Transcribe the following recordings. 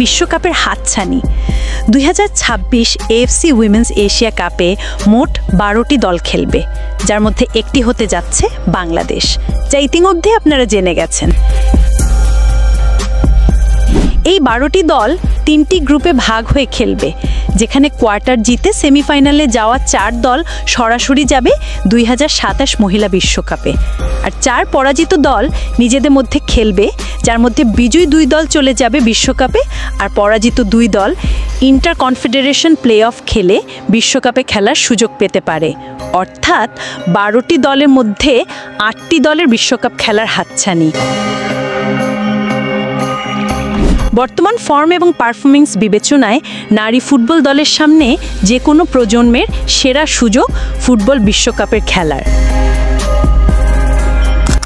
বিশ্বকাপের হাতছানি। 2026 AFC women's Asia কাপে মোট 12টি দল খেলবে, যার মধ্যে একটি হতে যাচ্ছে বাংলাদেশ, যা ইতিমধ্যে আপনারা জেনে গেছেন। এই 12টি দল 3টি গ্রুপে ভাগ হয়ে খেলবে, যেখানে কোয়ার্টার জিতে সেমিফাইনালে যাওয়া 4 দল সরাসরি যাবে 2027 মহিলা বিশ্বকাপে, আর 4 পরাজিত দল নিজেদের মধ্যে খেলবে, যার মধ্যে বিজয়ী 2 দল চলে যাবে বিশ্বকাপে আর পরাজিত 2 দল ইন্টার কনফেডারেশন প্লে অফ খেলে বিশ্বকাপে খেলার সুযোগ পেতে পারে। অর্থাৎ 12টি দলের মধ্যে 8টি দলের বিশ্বকাপ খেলার হাতছানি। বর্তমান ফর্ম এবং পারফরমেন্স বিবেচনায় নারী ফুটবল দলের সামনে যে কোনো প্রজন্মের সেরা সুযোগ ফুটবল বিশ্বকাপের খেলার।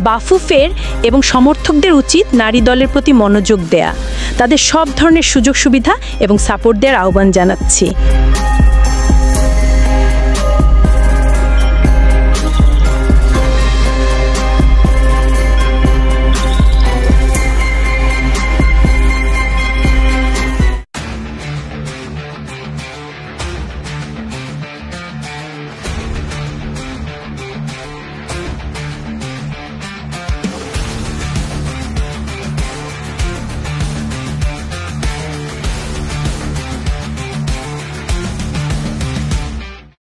বাফুফের এবং সমর্থকদের উচিত নারী দলের প্রতি মনোযোগ দেয়া, তাদের সব ধরনের সুযোগ সুবিধা এবং সাপোর্ট দেওয়ার আহ্বান জানাচ্ছি।